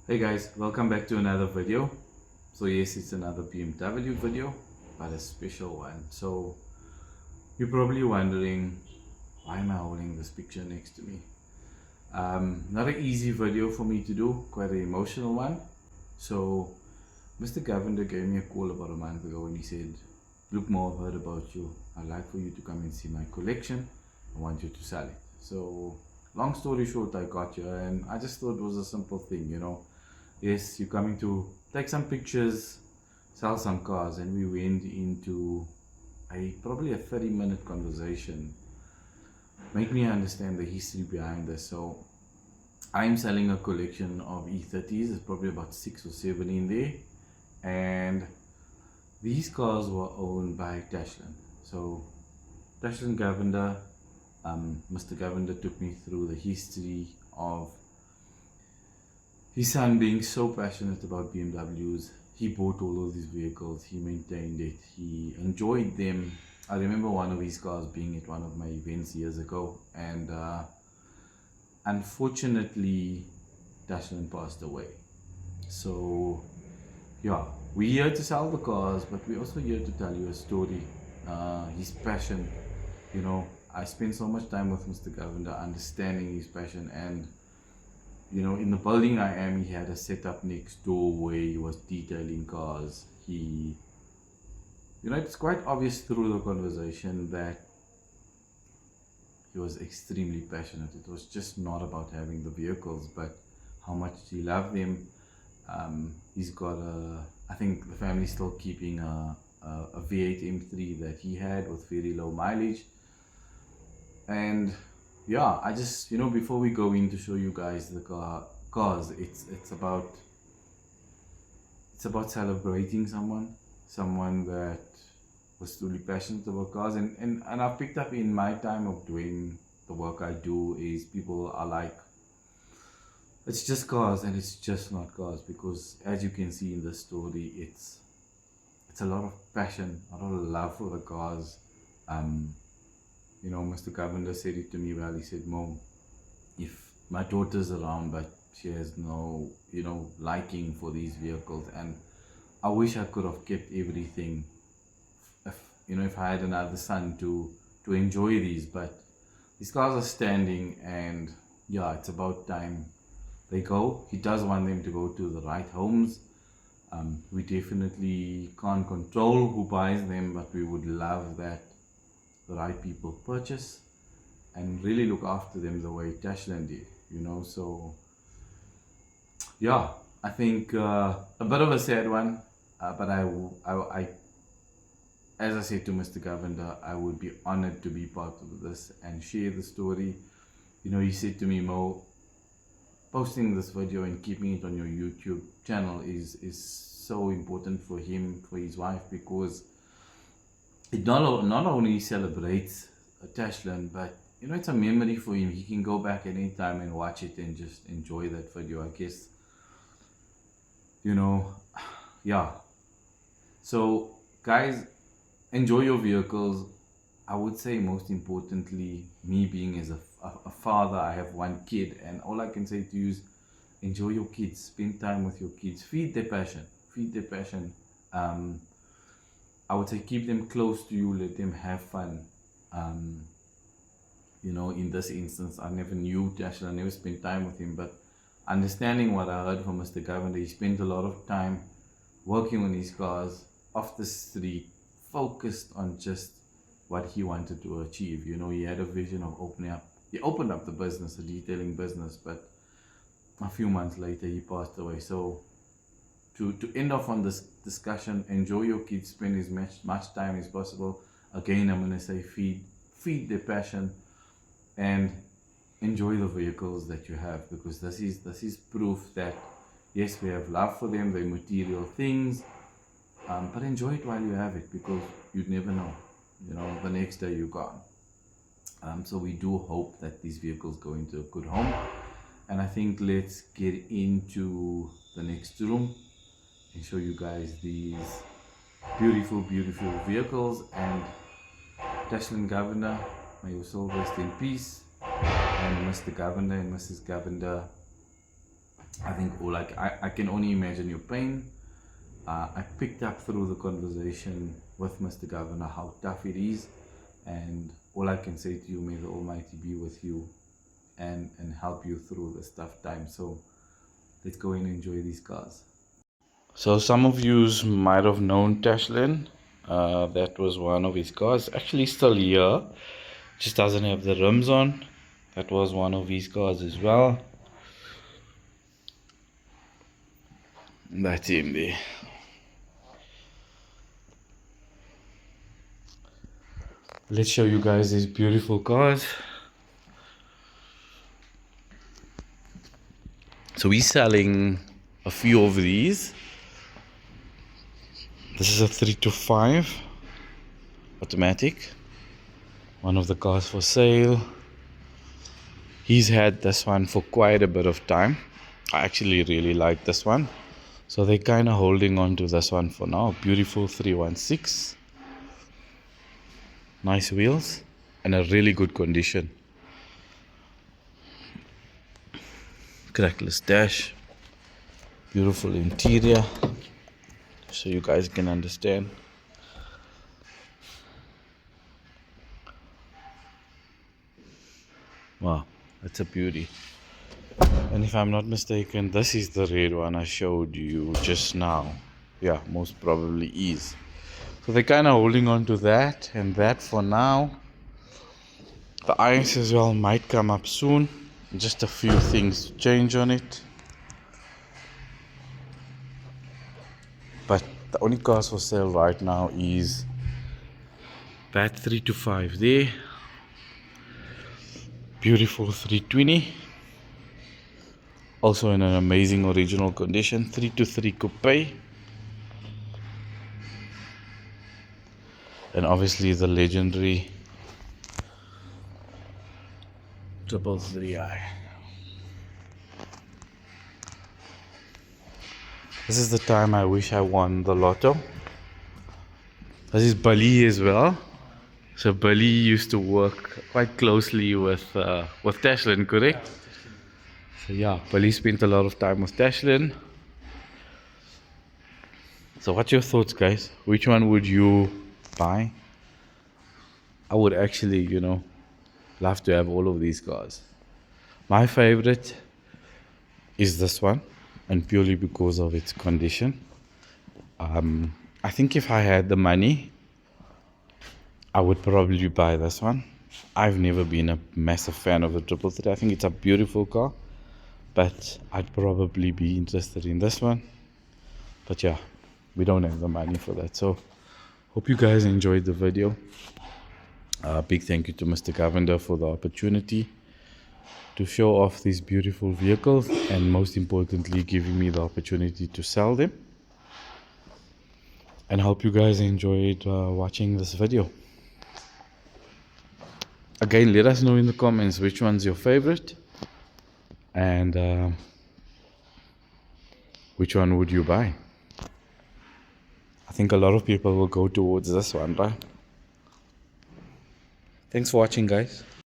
Hey guys, welcome back to another video. So yes, it's another BMW video, but a special one. So you're probably wondering, why am I holding this picture next to me? Not an easy video for me to do, quite an emotional one. So Mr. Governor gave me a call about a month ago and he said, look, Mo, I've heard about you. I'd like for you to come and see my collection. I want you to sell it. So long story short, I got here and I just thought it was a simple thing, you know. Yes, you're coming to take some pictures, sell some cars, and we went into probably a 30-minute conversation. Make me understand the history behind this. So I'm selling a collection of E30s. There's probably about 6 or 7 in there, and these cars were owned by Tashlin. So Tashlin Governor, Mr. Governor took me through the history of his son being so passionate about BMWs. He bought all of these vehicles, he maintained it, he enjoyed them. I remember one of his cars being at one of my events years ago, and unfortunately Tashlin passed away. So yeah, we're here to sell the cars, but we're also here to tell you a story. His passion, you know, I spent so much time with Mr. Governor understanding his passion, and you know, in the building I am, he had a setup next door where he was detailing cars. You know, it's quite obvious through the conversation that he was extremely passionate. It was just not about having the vehicles, but how much he loved them. He's got I think the family's still keeping a V8 M3 that he had with very low mileage. And yeah, I just, you know, before we go in to show you guys the cars, it's about celebrating someone that was truly passionate about cars, and I've picked up in my time of doing the work I do is people are like, it's just cars, and it's just not cars, because as you can see in the story, it's a lot of passion, a lot of love for the cars. You know, Mr. Governor said it to me well. He said, Mo, if my daughter's around but she has no, you know, liking for these vehicles, and I wish I could have kept everything if I had another son to enjoy these, but these cars are standing, and yeah, it's about time they go. He does want them to go to the right homes. We definitely can't control who buys them, but we would love that the right people purchase and really look after them the way Tashlin did, you know. So yeah, I think a bit of a sad one, but I as I said to Mr. Governor, I would be honored to be part of this and share the story. You know, he said to me, Mo, posting this video and keeping it on your YouTube channel is so important for him, for his wife, because it not only celebrates Tashlin, but you know, it's a memory for him. He can go back at any time and watch it and just enjoy that video, I guess. You know, yeah. So guys, enjoy your vehicles. I would say most importantly, me being as a father, I have one kid, and all I can say to you is enjoy your kids, spend time with your kids, feed their passion. I would say keep them close to you, let them have fun. You know, in this instance, I never knew Tashlin, I never spent time with him, but understanding what I heard from Mr. Governor, he spent a lot of time working on his cars off the street, focused on just what he wanted to achieve. You know, he had a vision of he opened up the business, the detailing business, but a few months later he passed away. So to end off on this discussion, enjoy your kids, spend as much time as possible. Again, I'm going to say feed their passion and enjoy the vehicles that you have, because this is proof that yes, we have love for them, they're material things, but enjoy it while you have it, because you'd never know, you know, the next day you're gone. So we do hope that these vehicles go into a good home, and I think let's get into the next room and show you guys these beautiful vehicles. And Tashlin Governor, may your soul rest in peace, and Mr. Governor and Mrs. Governor, I think, or like, I can only imagine your pain. I picked up through the conversation with Mr. Governor how tough it is, and all I can say to you, may the Almighty be with you and help you through this tough time. So let's go and enjoy these cars. So some of you might have known Tashlin. That was one of his cars. Actually still here, just doesn't have the rims on. That was one of his cars as well. That's him there. Let's show you guys these beautiful cars. So we're selling a few of these. This is a 325 automatic. One of the cars for sale. He's had this one for quite a bit of time. I actually really like this one. So they're kind of holding on to this one for now. Beautiful 316. Nice wheels and a really good condition. Crackless dash. Beautiful interior. So you guys can understand. Wow, that's a beauty. And if I'm not mistaken, this is the red one I showed you just now. Yeah, most probably is. So they're kind of holding on to that and that for now. The ice as well might come up soon. Just a few things to change on it. But the only cars for sale right now is that 325 there. Beautiful 320. Also in an amazing original condition. 323 Coupe. And obviously the legendary 333i. This is the time I wish I won the lotto. This is Bali as well. So Bali used to work quite closely with Tashlin, correct? So yeah, Bali spent a lot of time with Tashlin. So what's your thoughts, guys? Which one would you buy? I would actually, love to have all of these cars. My favorite is this one, and purely because of its condition. I think if I had the money, I would probably buy this one. I've never been a massive fan of the 333. I think it's a beautiful car, but I'd probably be interested in this one. But yeah, we don't have the money for that. So hope you guys enjoyed the video. Big thank you to Mr. Governor for the opportunity to show off these beautiful vehicles, and most importantly giving me the opportunity to sell them. And hope you guys enjoyed watching this video. Again, let us know in the comments which one's your favorite, and which one would you buy. I think a lot of people will go towards this one, right? Thanks for watching, guys.